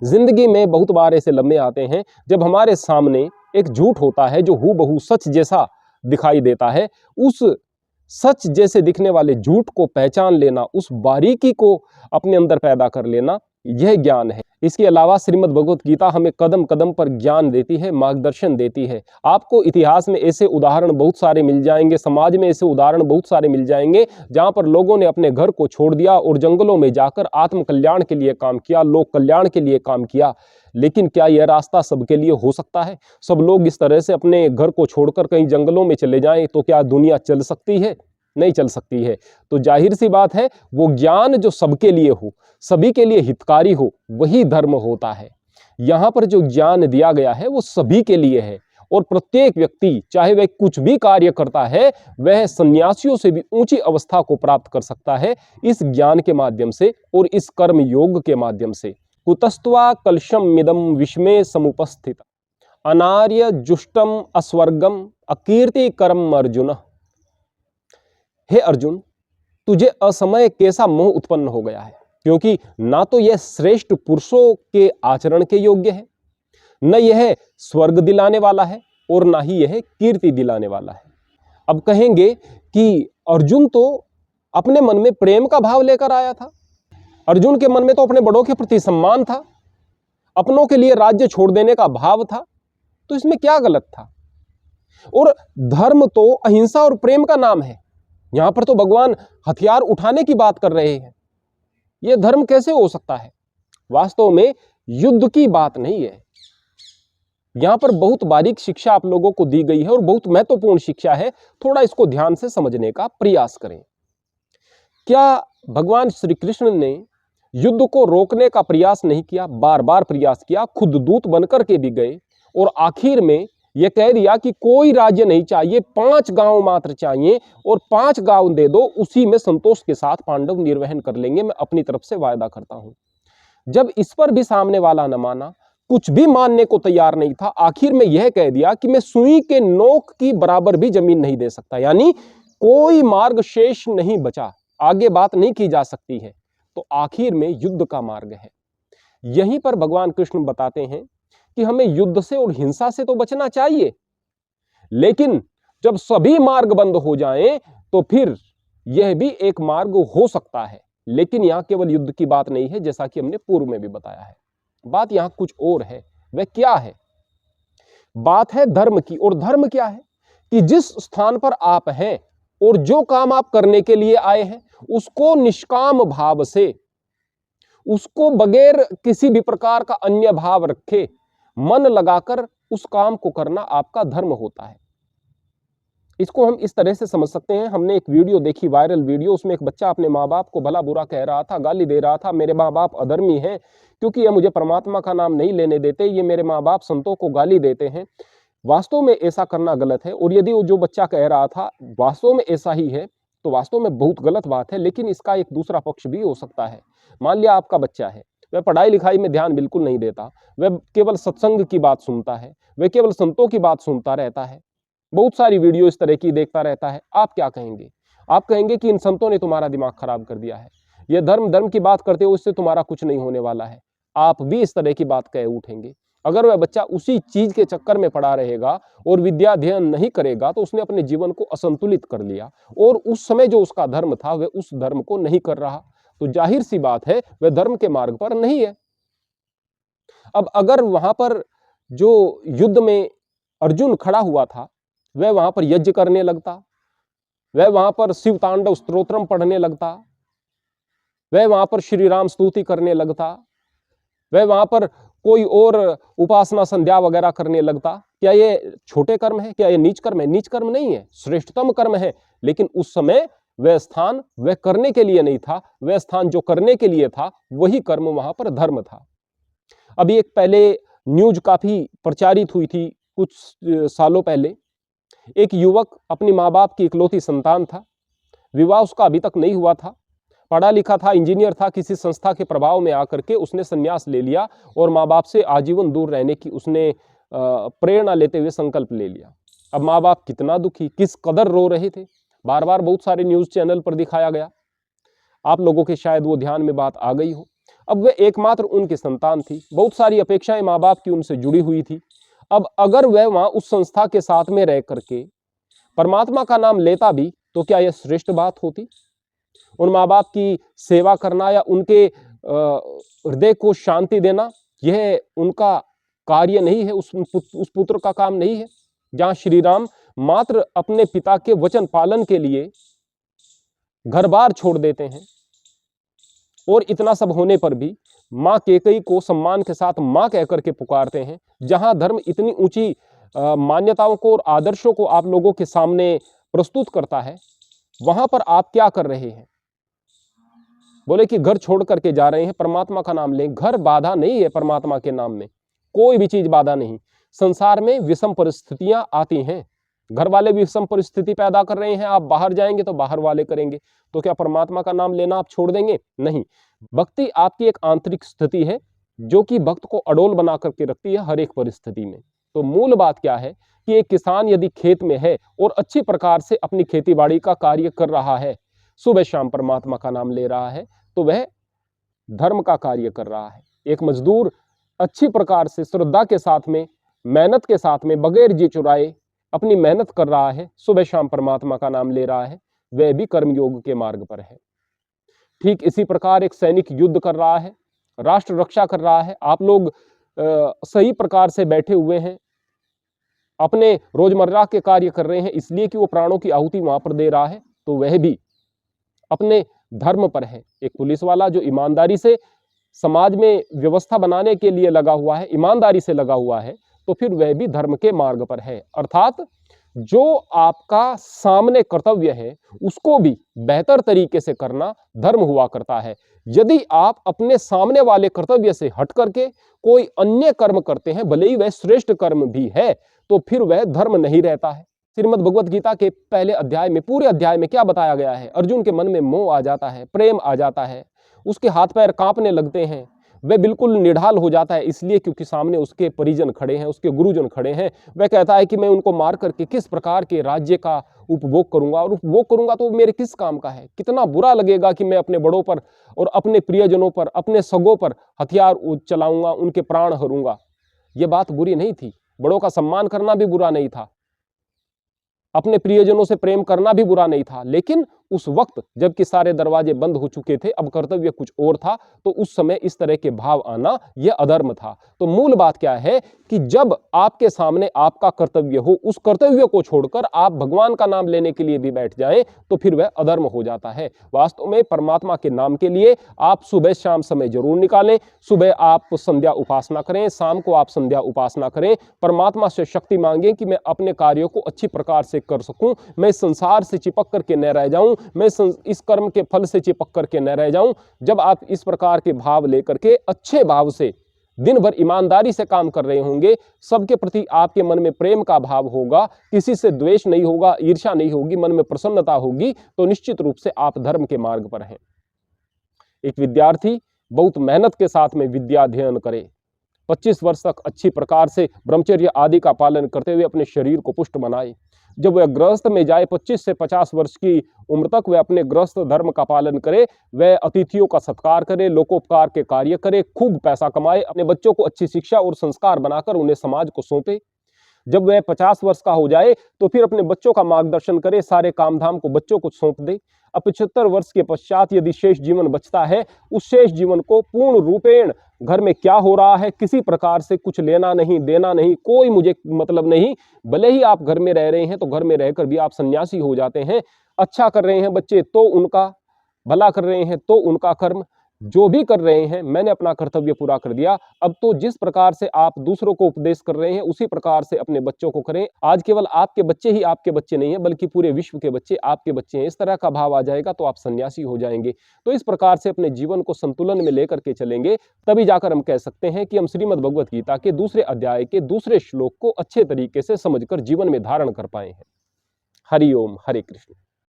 जिंदगी में बहुत बार ऐसे लम्हे आते हैं जब हमारे सामने एक झूठ होता है जो हूबहू सच जैसा दिखाई देता है। उस सच जैसे दिखने वाले झूठ को पहचान लेना, उस बारीकी को अपने अंदर पैदा कर लेना, यह ज्ञान है। इसके अलावा श्रीमद् भगवत गीता हमें कदम कदम पर ज्ञान देती है, मार्गदर्शन देती है। आपको इतिहास में ऐसे उदाहरण बहुत सारे मिल जाएंगे, समाज में ऐसे उदाहरण बहुत सारे मिल जाएंगे जहां पर लोगों ने अपने घर को छोड़ दिया और जंगलों में जाकर आत्म कल्याण के लिए काम किया, लोक कल्याण के लिए काम किया। लेकिन क्या यह रास्ता सबके लिए हो सकता है? सब लोग इस तरह से अपने घर को छोड़कर कहीं जंगलों में चले जाएं तो क्या दुनिया चल सकती है? नहीं चल सकती है। तो जाहिर सी बात है, वो ज्ञान जो सबके लिए हो, सभी के लिए हितकारी हो, वही धर्म होता है। यहां पर जो ज्ञान दिया गया है वो सभी के लिए है और प्रत्येक व्यक्ति, चाहे वह कुछ भी कार्य करता है, वह सन्यासियों से भी ऊंची अवस्था को प्राप्त कर सकता है इस ज्ञान के माध्यम से और इस कर्म योग के माध्यम से। कुतस्त्वा कलशम मिदम विश्मे समुपस्थित अनार्य जुष्टम अस्वर्गम अकीर्ति कर्म अर्जुन। हे अर्जुन, तुझे असमय कैसा मोह उत्पन्न हो गया है? क्योंकि ना तो यह श्रेष्ठ पुरुषों के आचरण के योग्य है, न यह स्वर्ग दिलाने वाला है और ना ही यह कीर्ति दिलाने वाला है। अब कहेंगे कि अर्जुन तो अपने मन में प्रेम का भाव लेकर आया था, अर्जुन के मन में तो अपने बड़ों के प्रति सम्मान था, अपनों के लिए राज्य छोड़ देने का भाव था, तो इसमें क्या गलत था? और धर्म तो अहिंसा और प्रेम का नाम है। यहां पर तो भगवान हथियार उठाने की बात कर रहे हैं। यह धर्म कैसे हो सकता है? वास्तव में युद्ध की बात नहीं है। यहां पर बहुत बारीक शिक्षा आप लोगों को दी गई है और बहुत महत्वपूर्ण शिक्षा है। थोड़ा इसको ध्यान से समझने का प्रयास करें। क्या भगवान श्री कृष्ण ने युद्ध को रोकने का प्रयास नहीं किया? बार बार प्रयास किया, खुद दूत बनकर के भी गए और आखिर में यह कह दिया कि कोई राज्य नहीं चाहिए, 5 गांव मात्र चाहिए और 5 गांव दे दो, उसी में संतोष के साथ पांडव निर्वहन कर लेंगे, मैं अपनी तरफ से वायदा करता हूं। जब इस पर भी सामने वाला न माना, कुछ भी मानने को तैयार नहीं था, आखिर में यह कह दिया कि मैं सुई के नोक की बराबर भी जमीन नहीं दे सकता, यानी कोई मार्ग शेष नहीं बचा, आगे बात नहीं की जा सकती है, तो आखिर में युद्ध का मार्ग है। यहीं पर भगवान कृष्ण बताते हैं कि हमें युद्ध से और हिंसा से तो बचना चाहिए, लेकिन जब सभी मार्ग बंद हो जाएं तो फिर यह भी एक मार्ग हो सकता है। लेकिन यहां केवल युद्ध की बात नहीं है, जैसा कि हमने पूर्व में भी बताया है। बात यहां कुछ और है। वह क्या है? बात है धर्म की। और धर्म क्या है कि जिस स्थान पर आप हैं और जो काम आप करने के लिए आए हैं, उसको निष्काम भाव से, उसको बगैर किसी भी प्रकार का अन्य भाव रखे मन लगाकर उस काम को करना आपका धर्म होता है। इसको हम इस तरह से समझ सकते हैं। हमने एक वीडियो देखी, वायरल वीडियो, उसमें एक बच्चा अपने माँ बाप को भला बुरा कह रहा था, गाली दे रहा था, मेरे माँ बाप अधर्मी हैं क्योंकि ये मुझे परमात्मा का नाम नहीं लेने देते, ये मेरे माँ बाप संतों को गाली देते हैं। वास्तव में ऐसा करना गलत है, और यदि वो जो बच्चा कह रहा था वास्तव में ऐसा ही है तो वास्तव में बहुत गलत बात है। लेकिन इसका एक दूसरा पक्ष भी हो सकता है। मान लिया आपका बच्चा है, वह पढ़ाई लिखाई में ध्यान बिल्कुल नहीं देता, वह केवल सत्संग की बात सुनता है, वह केवल संतों की बात सुनता रहता है, बहुत सारी वीडियो इस तरह की देखता रहता है। आप क्या कहेंगे? आप कहेंगे कि इन संतों ने तुम्हारा दिमाग खराब कर दिया है, ये धर्म की बात करते हो, इससे तुम्हारा कुछ नहीं होने वाला है। आप भी इस तरह की बात कह उठेंगे। अगर वह बच्चा उसी चीज के चक्कर में पड़ा रहेगा और विद्या अध्ययन नहीं करेगा तो उसने अपने जीवन को असंतुलित कर लिया, और उस समय जो उसका धर्म था वह उस धर्म को नहीं कर रहा, तो जाहिर सी बात है वह धर्म के मार्ग पर नहीं है। अब अगर वहां पर जो युद्ध में अर्जुन खड़ा हुआ था, वह वहां पर यज्ञ करने लगता, वह वहां पर शिव तांडव स्तोत्रम पढ़ने लगता, वह वहां पर श्री राम स्तुति करने लगता, वह वहां पर कोई और उपासना संध्या वगैरह करने लगता, क्या ये छोटे कर्म है? क्या ये नीच कर्म है? नीच कर्म नहीं है, श्रेष्ठतम कर्म है। लेकिन उस समय वह स्थान वह करने के लिए नहीं था, वह स्थान जो करने के लिए था वही कर्म वहां पर धर्म था। अभी एक पहले न्यूज काफी प्रचारित हुई थी कुछ सालों पहले, एक युवक अपनी माँ बाप की इकलौती संतान था, विवाह उसका अभी तक नहीं हुआ था, पढ़ा लिखा था, इंजीनियर था, किसी संस्था के प्रभाव में आकर के उसने संन्यास ले लिया और माँ बाप से आजीवन दूर रहने की उसने प्रेरणा लेते हुए संकल्प ले लिया। अब माँ बाप कितना दुखी, किस कदर रो रहे थे, बार बार बहुत सारे न्यूज चैनल पर दिखाया गया। आप लोगों के शायद वो ध्यान में बात आ गई हो। अब वह एकमात्र उनकी संतान थी, बहुत सारी अपेक्षाएं माँ बाप की उनसे जुड़ी हुई थी। अब अगर वह वहां उस संस्था के साथ में रह करके परमात्मा का नाम लेता भी तो क्या यह श्रेष्ठ बात होती? उन माँ बाप की सेवा करना या उनके हृदय को शांति देना, यह उनका कार्य नहीं है, उस पुत्र का काम नहीं है। जहां श्री राम मात्र अपने पिता के वचन पालन के लिए घर बार छोड़ देते हैं और इतना सब होने पर भी मां कैकेयी को सम्मान के साथ मां कहकर के पुकारते हैं। जहां धर्म इतनी ऊंची मान्यताओं को और आदर्शों को आप लोगों के सामने प्रस्तुत करता है, वहां पर आप क्या कर रहे हैं? बोले कि घर छोड़ करके जा रहे हैं, परमात्मा का नाम लें। घर बाधा नहीं है, परमात्मा के नाम में कोई भी चीज बाधा नहीं। संसार में विषम परिस्थितियां आती हैं, घर वाले विषम परिस्थिति पैदा कर रहे हैं, आप बाहर जाएंगे तो बाहर वाले करेंगे, तो क्या परमात्मा का नाम लेना आप छोड़ देंगे? नहीं। भक्ति आपकी एक आंतरिक स्थिति है जो कि भक्त को अडोल बना करके रखती है हर एक परिस्थिति में। तो मूल बात क्या है कि एक किसान यदि खेत में है और अच्छी प्रकार से अपनी खेती बाड़ी का कार्य कर रहा है, सुबह शाम परमात्मा का नाम ले रहा है, तो वह धर्म का कार्य कर रहा है। एक मजदूर अच्छी प्रकार से श्रद्धा के साथ में, मेहनत के साथ में, बगैर जी चुराए अपनी मेहनत कर रहा है, सुबह शाम परमात्मा का नाम ले रहा है, वह भी कर्मयोग के मार्ग पर है। ठीक इसी प्रकार एक सैनिक युद्ध कर रहा है, राष्ट्र रक्षा कर रहा है। आप लोग सही प्रकार से बैठे हुए हैं, अपने रोजमर्रा के कार्य कर रहे हैं इसलिए कि वो प्राणों की आहुति वहां पर दे रहा है, तो वह भी अपने धर्म पर है। एक पुलिस वाला जो ईमानदारी से समाज में व्यवस्था बनाने के लिए लगा हुआ है, ईमानदारी से लगा हुआ है, तो फिर वह भी धर्म के मार्ग पर है। अर्थात जो आपका सामने कर्तव्य है उसको भी बेहतर तरीके से करना धर्म हुआ करता है। यदि आप अपने सामने वाले कर्तव्य से हट करके कोई अन्य कर्म करते हैं, भले ही वह श्रेष्ठ कर्म भी है, तो फिर वह धर्म नहीं रहता है। श्रीमद् भगवत गीता के पहले अध्याय में, पूरे अध्याय में क्या बताया गया है? अर्जुन के मन में मोह आ जाता है, प्रेम आ जाता है, उसके हाथ पैर कांपने लगते हैं, वह बिल्कुल निढाल हो जाता है, इसलिए क्योंकि सामने उसके परिजन खड़े हैं, उसके गुरुजन खड़े हैं। वह कहता है कि मैं उनको मार करके किस प्रकार के राज्य का उपभोग करूंगा, और उपभोग करूंगा तो मेरे किस काम का है? कितना बुरा लगेगा कि मैं अपने बड़ों पर और अपने प्रियजनों पर, अपने सगों पर हथियार चलाऊंगा, उनके प्राण हरूंगा। यह बात बुरी नहीं थी, बड़ों का सम्मान करना भी बुरा नहीं था, अपने प्रियजनों से प्रेम करना भी बुरा नहीं था, लेकिन उस वक्त जबकि सारे दरवाजे बंद हो चुके थे, अब कर्तव्य कुछ और था, तो उस समय इस तरह के भाव आना यह अधर्म था। तो मूल बात क्या है कि जब आपके सामने आपका कर्तव्य हो, उस कर्तव्य को छोड़कर आप भगवान का नाम लेने के लिए भी बैठ जाएं, तो फिर वह अधर्म हो जाता है। वास्तव में परमात्मा के नाम के लिए आप सुबह शाम समय जरूर निकालें। सुबह आप संध्या उपासना करें, शाम को आप संध्या उपासना करें, परमात्मा से शक्ति मांगें कि मैं अपने कार्यों को अच्छी प्रकार से कर सकूं, मैं संसार से चिपक करके न रह जाऊं, मैं इस कर्म के फल से चिपक करके न रह जाऊं। जब आप इस प्रकार के भाव लेकर के अच्छे भाव से दिन भर ईमानदारी से काम कर रहे होंगे, सबके प्रति आपके मन में प्रेम का भाव होगा, किसी से द्वेष नहीं होगा, ईर्ष्या नहीं होगी, मन में प्रसन्नता होगी, तो निश्चित रूप से आप धर्म के मार्ग पर हैं। एक विद्यार्थी बहुत मेहनत के साथ में विद्या अध्ययन करे, 25 वर्ष तक अच्छी प्रकार से ब्रह्मचर्य आदि का पालन करते हुए अपने शरीर को पुष्ट बनाए। जब वह गृहस्थ में जाए, 25 से 50 वर्ष की उम्र तक वह अपने गृहस्थ धर्म का पालन करे, वह अतिथियों का सत्कार करे, लोकोपकार के कार्य करे, खूब पैसा कमाए, अपने बच्चों को अच्छी शिक्षा और संस्कार बनाकर उन्हें समाज को सौंपे। जब वह 50 वर्ष का हो जाए तो फिर अपने बच्चों का मार्गदर्शन करे, सारे काम धाम को बच्चों को सौंप दे। अब 75 वर्ष के पश्चात यदि शेष जीवन बचता है, उस शेष जीवन को पूर्ण रूपेण घर में क्या हो रहा है किसी प्रकार से कुछ लेना नहीं, देना नहीं, कोई मुझे मतलब नहीं। भले ही आप घर में रह रहे हैं तो घर में रहकर भी आप सन्यासी हो जाते हैं। अच्छा कर रहे हैं बच्चे तो उनका, भला कर रहे हैं तो उनका कर्म, जो भी कर रहे हैं मैंने अपना कर्तव्य पूरा कर दिया। अब तो जिस प्रकार से आप दूसरों को उपदेश कर रहे हैं उसी प्रकार से अपने बच्चों को करें। आज केवल आपके बच्चे ही आपके बच्चे नहीं है, बल्कि पूरे विश्व के बच्चे आपके बच्चे हैं। इस तरह का भाव आ जाएगा तो आप सन्यासी हो जाएंगे। तो इस प्रकार से अपने जीवन को संतुलन में लेकर के चलेंगे, तभी जाकर हम कह सकते हैं कि हम श्रीमद् भगवत गीता के दूसरे अध्याय के दूसरे श्लोक को अच्छे तरीके से समझकर जीवन में धारण कर पाए हैं। हरि ओम, हरे कृष्ण।